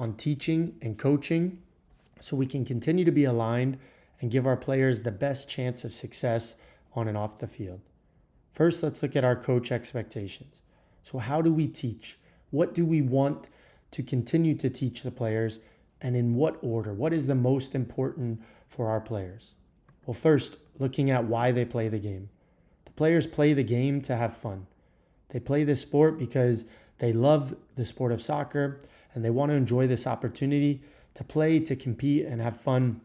on teaching and coaching so we can continue to be aligned and give our players the best chance of success on and off the field. First, let's look at our coach expectations. So how do we teach? What do we want to continue to teach the players, and in what order? What is the most important for our players? Well, first, looking at why they play the game. The players play the game to have fun. They play this sport because they love the sport of soccer and they want to enjoy this opportunity to play, to compete, and have fun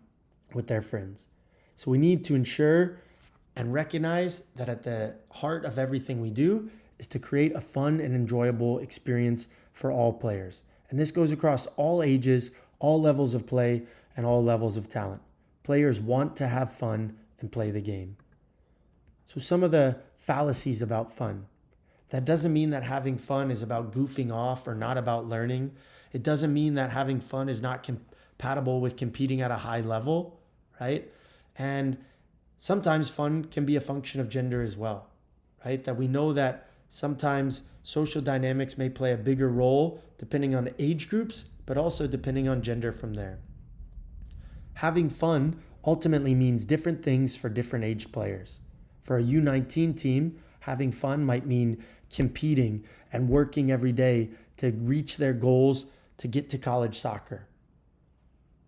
with their friends. So we need to ensure and recognize that at the heart of everything we do is to create a fun and enjoyable experience for all players. And this goes across all ages, all levels of play, and all levels of talent. Players want to have fun and play the game. So some of the fallacies about fun. That doesn't mean that having fun is about goofing off or not about learning. It doesn't mean that having fun is not compatible with competing at a high level, right? And sometimes fun can be a function of gender as well, right? That we know that sometimes social dynamics may play a bigger role depending on age groups, but also depending on gender from there. Having fun ultimately means different things for different age players. For a U19 team, having fun might mean competing and working every day to reach their goals to get to college soccer.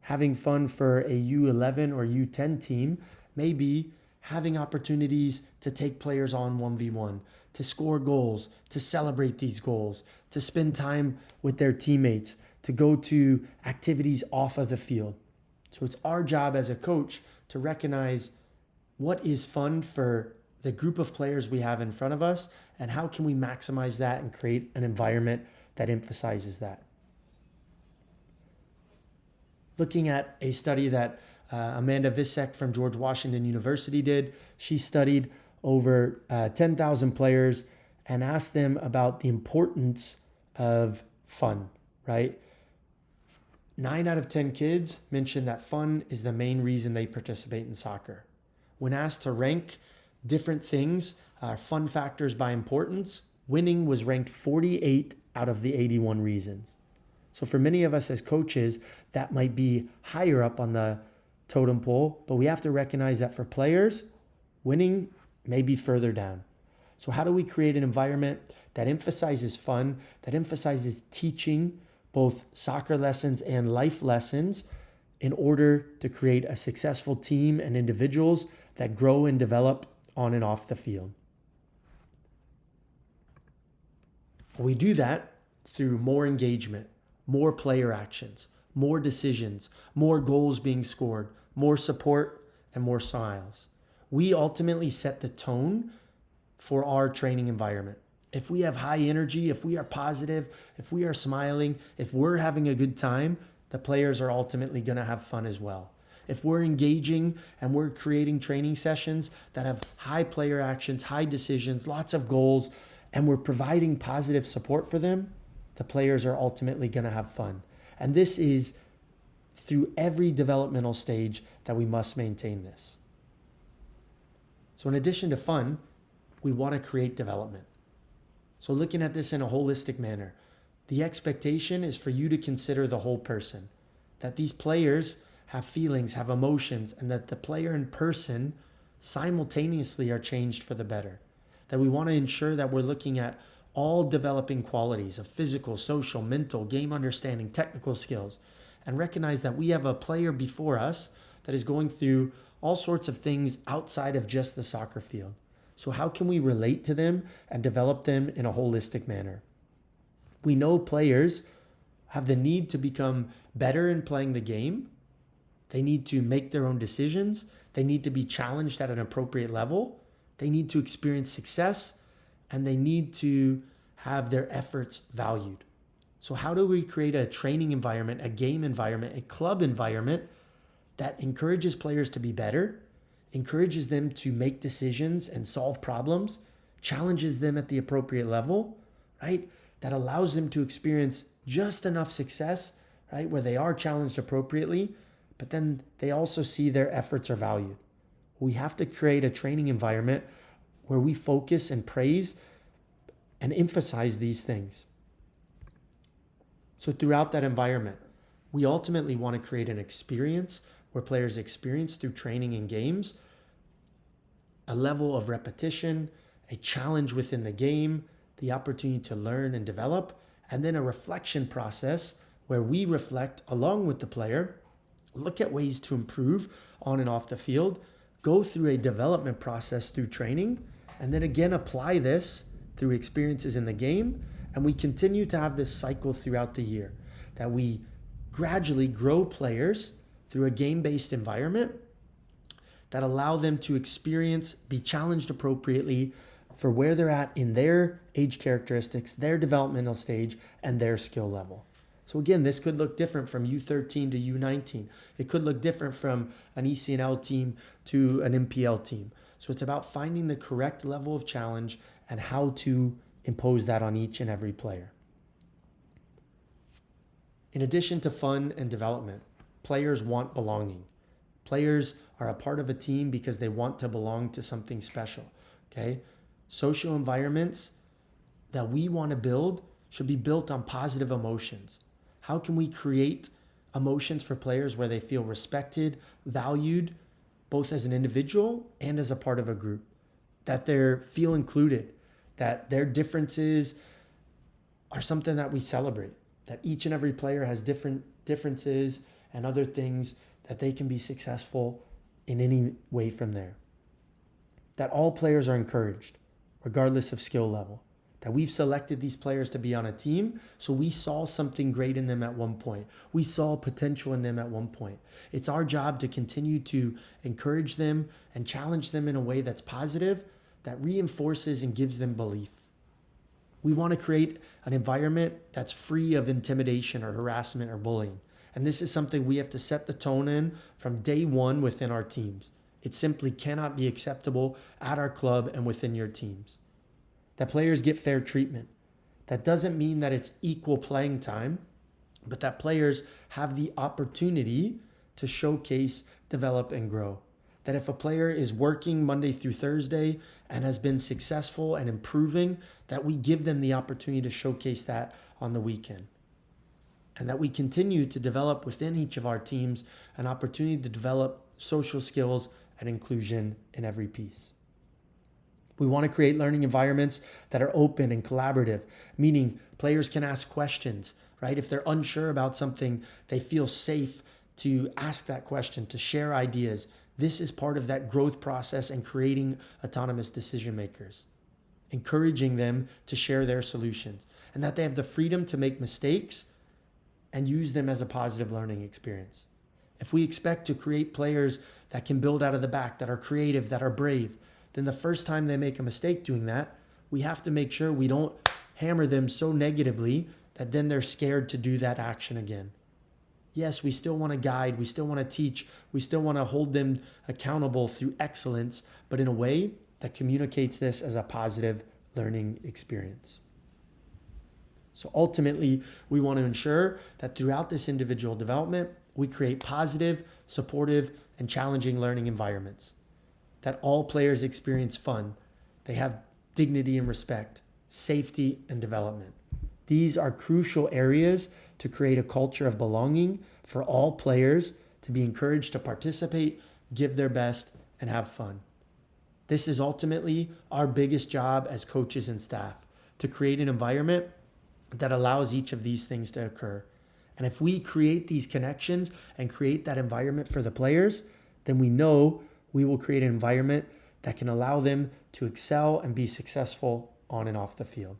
Having fun for a U11 or U10 team may be having opportunities to take players on 1v1, to score goals, to celebrate these goals, to spend time with their teammates, to go to activities off of the field. So it's our job as a coach to recognize what is fun for the group of players we have in front of us, and how can we maximize that and create an environment that emphasizes that. Looking at a study that Amanda Visek from George Washington University did, she studied over 10,000 players and asked them about the importance of fun, right? 9 out of 10 kids mentioned that fun is the main reason they participate in soccer. When asked to rank different things, fun factors by importance, winning was ranked 48 out of the 81 reasons. So for many of us as coaches, that might be higher up on the totem pole, but we have to recognize that for players, winning may be further down. So how do we create an environment that emphasizes fun, that emphasizes teaching both soccer lessons and life lessons in order to create a successful team and individuals that grow and develop on and off the field? We do that through more engagement, more player actions, more decisions, more goals being scored, more support, and more smiles. We ultimately set the tone for our training environment. If we have high energy, if we are positive, if we are smiling, if we're having a good time, the players are ultimately going to have fun as well. If we're engaging and we're creating training sessions that have high player actions, high decisions, lots of goals, and we're providing positive support for them, the players are ultimately going to have fun. And this is through every developmental stage that we must maintain this. So in addition to fun, we want to create development. So looking at this in a holistic manner, the expectation is for you to consider the whole person, that these players have feelings, have emotions, and that the player and person simultaneously are changed for the better. That we want to ensure that we're looking at all developing qualities of physical, social, mental, game understanding, technical skills, and recognize that we have a player before us that is going through all sorts of things outside of just the soccer field. So how can we relate to them and develop them in a holistic manner? We know players have the need to become better in playing the game. They need to make their own decisions. They need to be challenged at an appropriate level. They need to experience success, and they need to have their efforts valued. So how do we create a training environment, a game environment, a club environment that encourages players to be better, encourages them to make decisions and solve problems, challenges them at the appropriate level, right? That allows them to experience just enough success, right? Where they are challenged appropriately, but then they also see their efforts are valued. We have to create a training environment where we focus and praise and emphasize these things. So throughout that environment, We ultimately want to create an experience where players experience through training and games a level of repetition, a challenge within the game, the opportunity to learn and develop, and then a reflection process where we reflect along with the player, look at ways to improve on and off the field, go through a development process through training, and then again apply this through experiences in the game. And we continue to have this cycle throughout the year that we gradually grow players through a game-based environment that allow them to experience, be challenged appropriately for where they're at in their age characteristics, their developmental stage, and their skill level. So again, this could look different from U13 to U19. It could look different from an ECNL team to an MPL team. So it's about finding the correct level of challenge and how to impose that on each and every player. In addition to fun and development, players want belonging. Players are a part of a team because they want to belong to something special, okay? Social environments that we want to build should be built on positive emotions. How can we create emotions for players where they feel respected, valued, both as an individual and as a part of a group? That they feel included, that their differences are something that we celebrate, that each and every player has different differences and other things that they can be successful in any way from there. That all players are encouraged, regardless of skill level. That we've selected these players to be on a team, so we saw something great in them at one point. We saw potential in them at one point. It's our job to continue to encourage them and challenge them in a way that's positive, that reinforces and gives them belief. We want to create an environment that's free of intimidation or harassment or bullying. And this is something we have to set the tone in from day one within our teams. It simply cannot be acceptable at our club and within your teams. That players get fair treatment. That doesn't mean that it's equal playing time, but that players have the opportunity to showcase, develop, and grow. That if a player is working Monday through Thursday and has been successful and improving, that we give them the opportunity to showcase that on the weekend. And that we continue to develop within each of our teams an opportunity to develop social skills and inclusion in every piece. We want to create learning environments that are open and collaborative, meaning players can ask questions, right? If they're unsure about something, they feel safe to ask that question, to share ideas. This is part of that growth process and creating autonomous decision makers, encouraging them to share their solutions, and that they have the freedom to make mistakes and use them as a positive learning experience. If we expect to create players that can build out of the back, that are creative, that are brave, then the first time they make a mistake doing that, we have to make sure we don't hammer them so negatively that then they're scared to do that action again. Yes, we still want to guide, we still want to teach, we still want to hold them accountable through excellence, but in a way that communicates this as a positive learning experience. So ultimately, we want to ensure that throughout this individual development, we create positive, supportive, and challenging learning environments. That all players experience fun, they have dignity and respect, safety and development. These are crucial areas to create a culture of belonging for all players to be encouraged to participate, give their best, and have fun. This is ultimately our biggest job as coaches and staff, to create an environment that allows each of these things to occur. And if we create these connections and create that environment for the players, then we know we will create an environment that can allow them to excel and be successful on and off the field.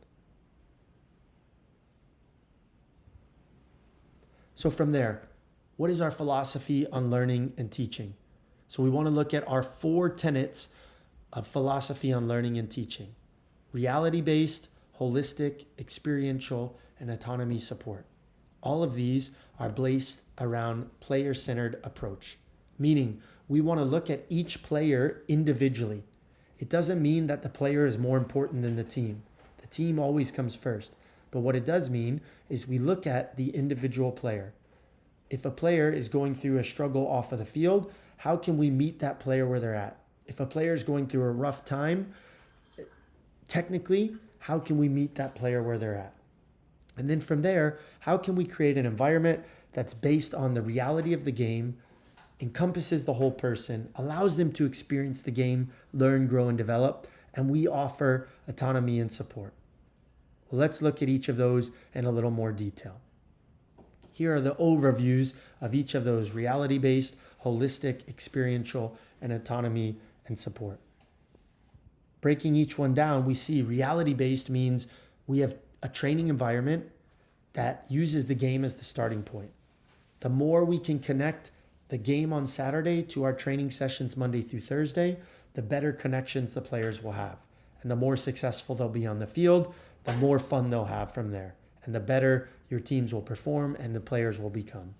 So from there, what is our philosophy on learning and teaching? So we want to look at our 4 tenets of philosophy on learning and teaching: reality-based, holistic, experiential, and autonomy support. All of these are based around player-centered approach, meaning we want to look at each player individually. It doesn't mean that the player is more important than the team. The team always comes first. But what it does mean is we look at the individual player. If a player is going through a struggle off of the field, how can we meet that player where they're at? If a player is going through a rough time, technically, how can we meet that player where they're at? And then from there, how can we create an environment that's based on the reality of the game, encompasses the whole person, allows them to experience the game, learn, grow, and develop, and we offer autonomy and support. Well, let's look at each of those in a little more detail. Here are the overviews of each of those: reality-based, holistic, experiential, and autonomy and support. Breaking each one down, we see reality-based means we have a training environment that uses the game as the starting point. The more we can connect the game on Saturday to our training sessions Monday through Thursday, the better connections the players will have. And the more successful they'll be on the field, the more fun they'll have from there. And the better your teams will perform and the players will become.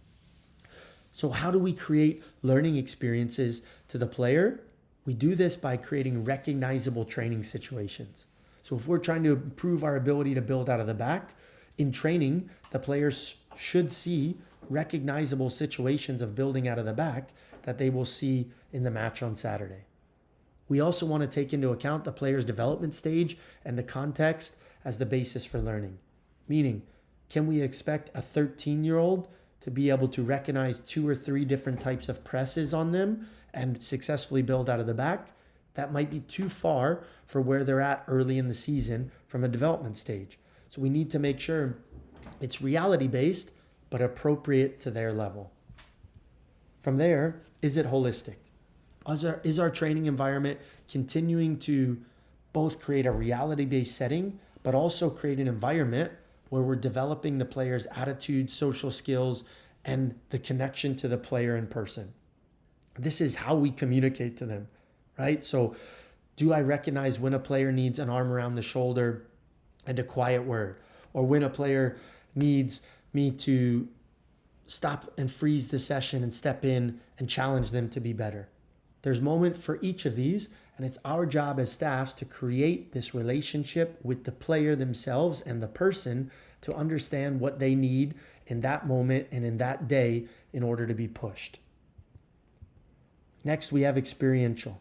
So how do we create learning experiences to the player? We do this by creating recognizable training situations. So if we're trying to improve our ability to build out of the back, in training, the players should see recognizable situations of building out of the back that they will see in the match on Saturday. We also want to take into account the player's development stage and the context as the basis for learning. Meaning, can we expect a 13-year-old to be able to recognize 2 or 3 different types of presses on them and successfully build out of the back? That might be too far for where they're at early in the season from a development stage. So we need to make sure it's reality-based, but appropriate to their level. From there, is it holistic? Is our training environment continuing to both create a reality-based setting, but also create an environment where we're developing the player's attitude, social skills, and the connection to the player in person? This is how we communicate to them, right? So do I recognize when a player needs an arm around the shoulder and a quiet word? Or when a player needs me to stop and freeze the session and step in and challenge them to be better? There's moment for each of these, and it's our job as staffs to create this relationship with the player themselves and the person to understand what they need in that moment and in that day in order to be pushed. Next, we have experiential.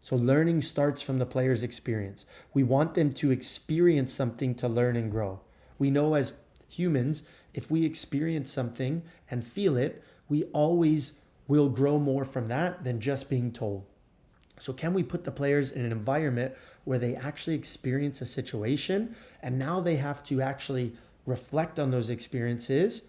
So learning starts from the player's experience. We want them to experience something to learn and grow. We know as humans, if we experience something and feel it, we always will grow more from that than just being told. So can we put the players in an environment where they actually experience a situation and now they have to actually reflect on those experiences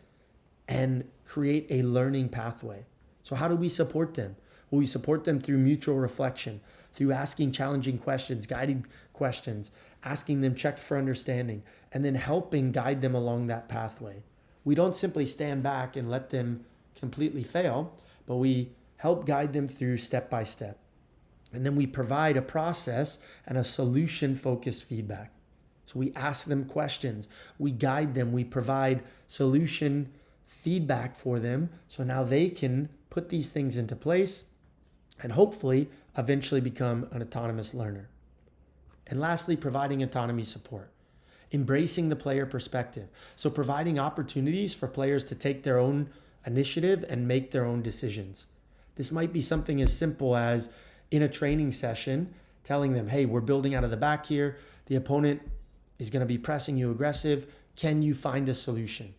and create a learning pathway? So how do we support them? Well, we support them through mutual reflection, through asking challenging questions, guiding questions, asking them check for understanding, and then helping guide them along that pathway. We don't simply stand back and let them completely fail, but we help guide them through step by step. And then we provide a process and a solution-focused feedback. So we ask them questions, we guide them, we provide solution feedback for them so now they can put these things into place and hopefully eventually become an autonomous learner. And lastly, providing autonomy support. Embracing the player perspective. So providing opportunities for players to take their own initiative and make their own decisions. This might be something as simple as in a training session, telling them, hey, we're building out of the back here. The opponent is going to be pressing you aggressive. Can you find a solution?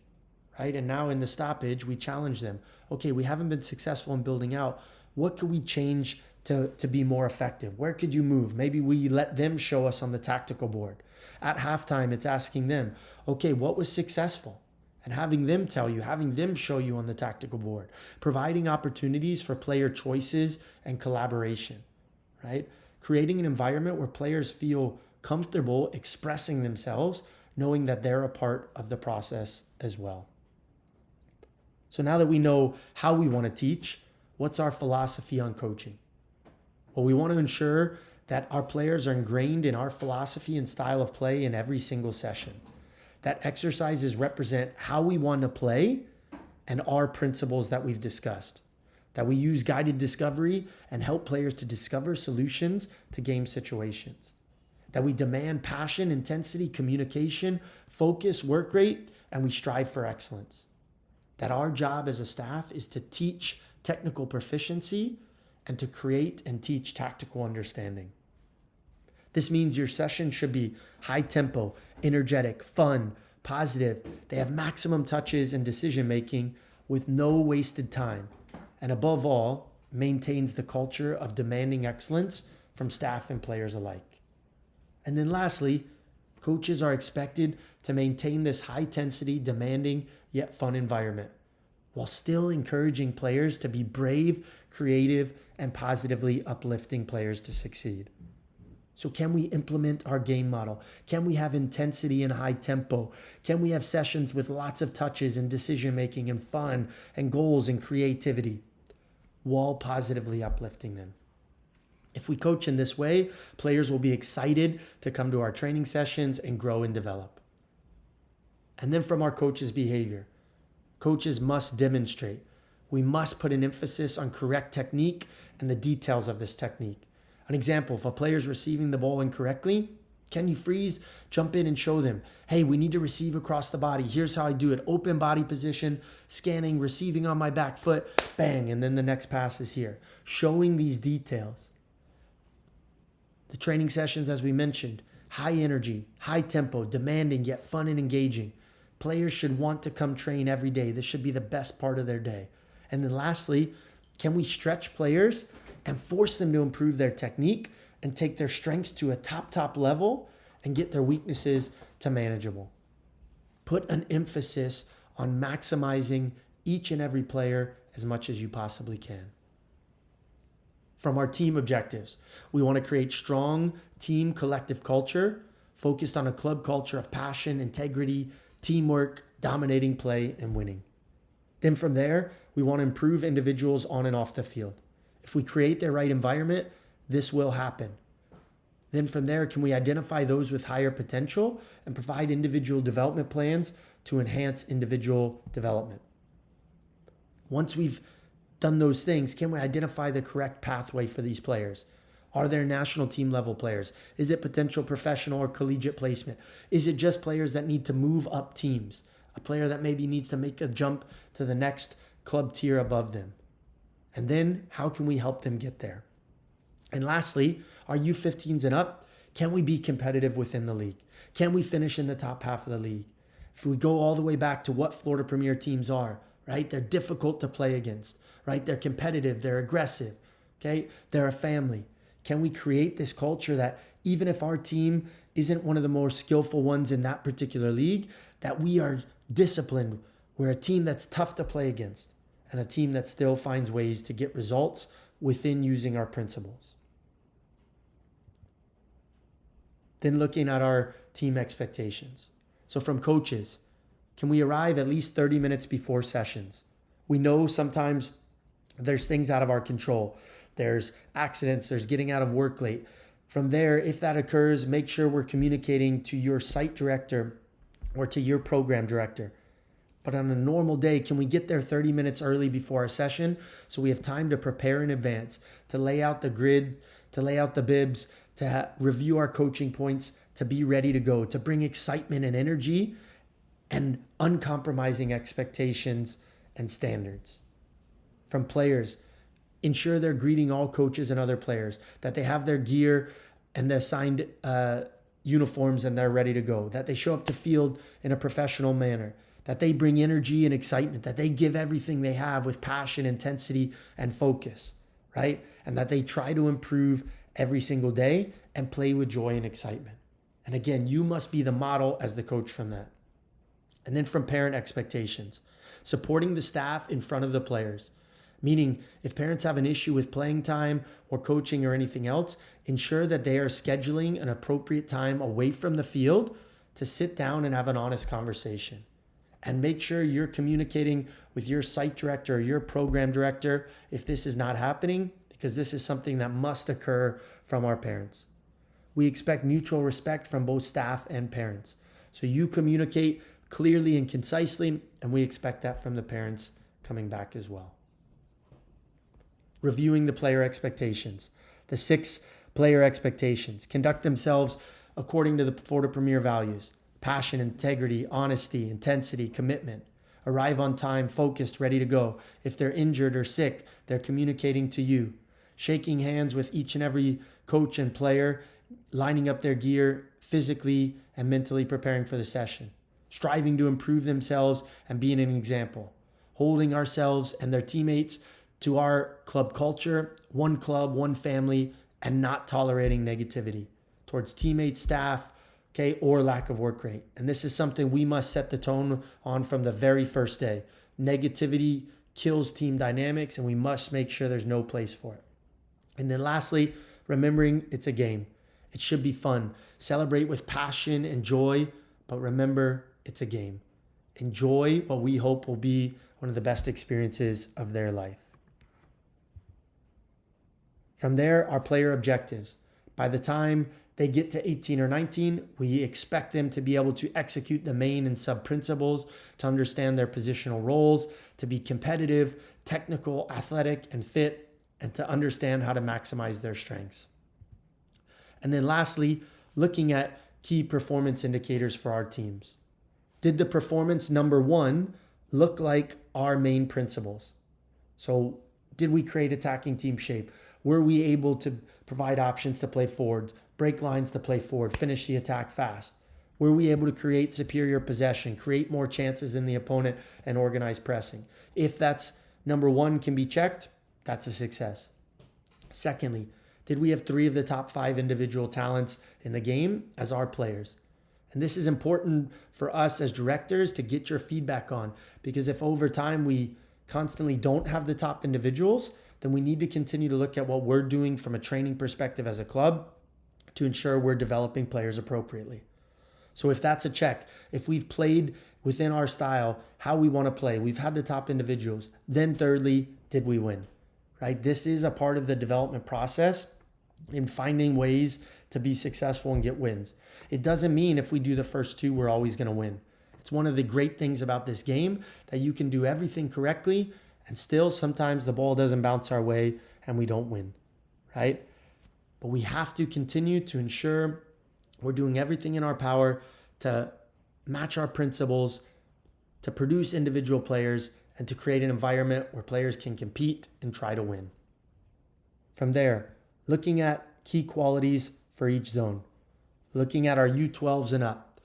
Right? And now in the stoppage, we challenge them. Okay, we haven't been successful in building out. What could we change to be more effective? Where could you move? Maybe we let them show us on the tactical board. At halftime, it's asking them, okay, what was successful? And having them tell you, having them show you on the tactical board, providing opportunities for player choices and collaboration, right? Creating an environment where players feel comfortable expressing themselves, knowing that they're a part of the process as well. So now that we know how we want to teach, what's our philosophy on coaching? Well, we want to ensure that our players are ingrained in our philosophy and style of play in every single session. That exercises represent how we want to play and our principles that we've discussed. That we use guided discovery and help players to discover solutions to game situations. That we demand passion, intensity, communication, focus, work rate, and we strive for excellence. That our job as a staff is to teach technical proficiency and to create and teach tactical understanding. This means your session should be high tempo, energetic, fun, positive. They have maximum touches and decision making with no wasted time. And above all, maintains the culture of demanding excellence from staff and players alike. And then lastly, coaches are expected to maintain this high intensity, demanding, yet fun environment, while still encouraging players to be brave, creative, and positively uplifting players to succeed. So can we implement our game model? Can we have intensity and high tempo? Can we have sessions with lots of touches and decision making and fun and goals and creativity, while positively uplifting them? If we coach in this way, players will be excited to come to our training sessions and grow and develop. And then from our coaches' behavior, coaches must demonstrate. We must put an emphasis on correct technique and the details of this technique. An example, if a player is receiving the ball incorrectly, can you freeze, jump in and show them, hey, we need to receive across the body. Here's how I do it. Open body position, scanning, receiving on my back foot, bang, and then the next pass is here. Showing these details. The training sessions, as we mentioned, high energy, high tempo, demanding, yet fun and engaging. Players should want to come train every day. This should be the best part of their day. And then lastly, can we stretch players and force them to improve their technique and take their strengths to a top level and get their weaknesses to manageable? Put an emphasis on maximizing each and every player as much as you possibly can. From our team objectives, we want to create strong team collective culture focused on a club culture of passion, integrity, teamwork, dominating play, and winning. Then from there, we want to improve individuals on and off the field. If we create the right environment, this will happen. Then from there, can we identify those with higher potential and provide individual development plans to enhance individual development? Once we've done those things, can we identify the correct pathway for these players? Are there national team level players? Is it potential professional or collegiate placement? Is it just players that need to move up teams? A player that maybe needs to make a jump to the next club tier above them? And then how can we help them get there? And lastly, our U15s and up, can we be competitive within the league? Can we finish in the top half of the league? If we go all the way back to what Florida Premier teams are, right? They're difficult to play against, right? They're competitive, they're aggressive, okay? They're a family. Can we create this culture that even if our team isn't one of the more skillful ones in that particular league, that we are disciplined? We're a team that's tough to play against and a team that still finds ways to get results within using our principles. Then looking at our team expectations. So from coaches, can we arrive at least 30 minutes before sessions? We know sometimes there's things out of our control. There's accidents, there's getting out of work late. From there, if that occurs, make sure we're communicating to your site director or to your program director. But on a normal day, can we get there 30 minutes early before our session so we have time to prepare in advance, to lay out the grid, to lay out the bibs, to review our coaching points, to be ready to go, to bring excitement and energy and uncompromising expectations and standards. From players, ensure they're greeting all coaches and other players, that they have their gear and the assigned uniforms and they're ready to go, that they show up to field in a professional manner, that they bring energy and excitement, that they give everything they have with passion, intensity, and focus, right? And that they try to improve every single day and play with joy and excitement. And again, you must be the model as the coach from that. And then from parent expectations, supporting the staff in front of the players. Meaning, if parents have an issue with playing time or coaching or anything else, ensure that they are scheduling an appropriate time away from the field to sit down and have an honest conversation. And make sure you're communicating with your site director or your program director if this is not happening, because this is something that must occur from our parents. We expect mutual respect from both staff and parents. So you communicate clearly and concisely, and we expect that from the parents coming back as well. Reviewing the player expectations. The 6 player expectations. Conduct themselves according to the Florida Premier values. Passion, integrity, honesty, intensity, commitment. Arrive on time, focused, ready to go. If they're injured or sick, they're communicating to you. Shaking hands with each and every coach and player, lining up their gear physically and mentally preparing for the session. Striving to improve themselves and being an example. holding ourselves and their teammates to our club culture, one club, one family, and not tolerating negativity towards teammates, staff, okay, or lack of work rate. And this is something we must set the tone on from the very first day. Negativity kills team dynamics, and we must make sure there's no place for it. And then lastly, remembering it's a game. It should be fun. Celebrate with passion and joy, but remember it's a game. Enjoy what we hope will be one of the best experiences of their life. From there, our player objectives. By the time they get to 18 or 19, we expect them to be able to execute the main and sub principles, to understand their positional roles, to be competitive, technical, athletic, and fit, and to understand how to maximize their strengths. And then lastly, looking at key performance indicators for our teams. Did the performance number one look like our main principles? So did we create attacking team shape? Were we able to provide options to play forward, break lines to play forward, finish the attack fast? Were we able to create superior possession, create more chances than the opponent, and organize pressing? If that's number one can be checked, that's a success. Secondly, did we have 3 of the top 5 individual talents in the game as our players? And this is important for us as directors to get your feedback on, because if over time we constantly don't have the top individuals, then we need to continue to look at what we're doing from a training perspective as a club to ensure we're developing players appropriately. So if that's a check, if we've played within our style, how we want to play, we've had the top individuals, then thirdly, did we win? Right? This is a part of the development process in finding ways to be successful and get wins. It doesn't mean if we do the first 2, we're always going to win. It's one of the great things about this game that you can do everything correctly and still sometimes the ball doesn't bounce our way and we don't win, right? But we have to continue to ensure we're doing everything in our power to match our principles, to produce individual players, and to create an environment where players can compete and try to win. From there, looking at key qualities for each zone, looking at our U12s and up.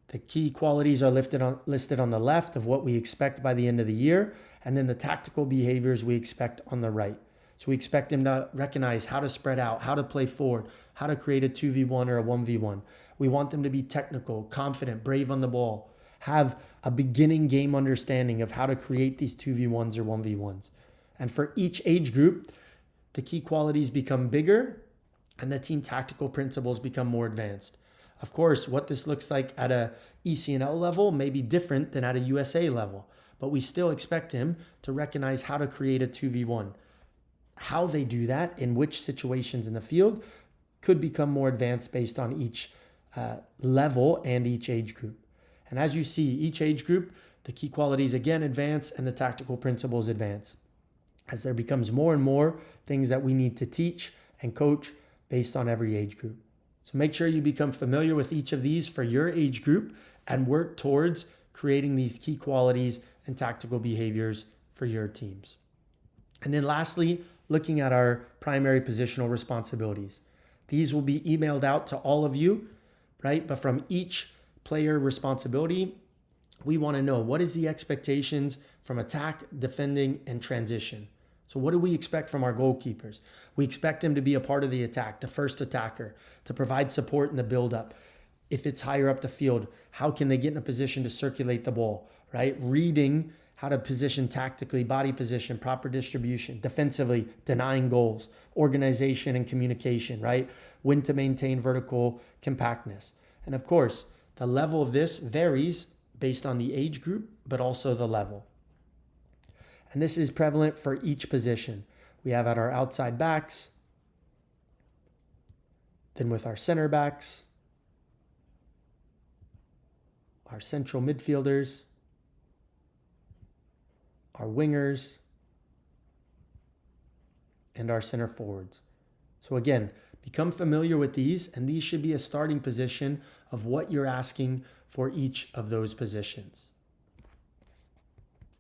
The key qualities are listed on the left of what we expect by the end of the year, and then the tactical behaviors we expect on the right. So we expect them to recognize how to spread out, how to play forward, how to create a 2v1 or a 1v1. We want them to be technical, confident, brave on the ball, have a beginning game understanding of how to create these 2v1s or 1v1s. And for each age group, the key qualities become bigger and the team tactical principles become more advanced. Of course, what this looks like at a ECNL level may be different than at a USA level, but we still expect them to recognize how to create a 2v1. How they do that in which situations in the field could become more advanced based on each level and each age group. And as you see, each age group, the key qualities again advance and the tactical principles advance, as there becomes more and more things that we need to teach and coach based on every age group. So make sure you become familiar with each of these for your age group and work towards creating these key qualities and tactical behaviors for your teams. And then lastly, looking at our primary positional responsibilities. These will be emailed out to all of you, right? But from each player responsibility, we want to know what is the expectations from attack, defending, and transition. So what do we expect from our goalkeepers? We expect them to be a part of the attack, the first attacker, to provide support in the build-up. If it's higher up the field, how can they get in a position to circulate the ball, right? Reading how to position tactically, body position, proper distribution, defensively, denying goals, organization and communication, right? When to maintain vertical compactness. And of course, the level of this varies based on the age group, but also the level. And this is prevalent for each position. We have at our outside backs, then with our center backs, our central midfielders, our wingers, and our center forwards. So again, become familiar with these, and these should be a starting position of what you're asking for each of those positions.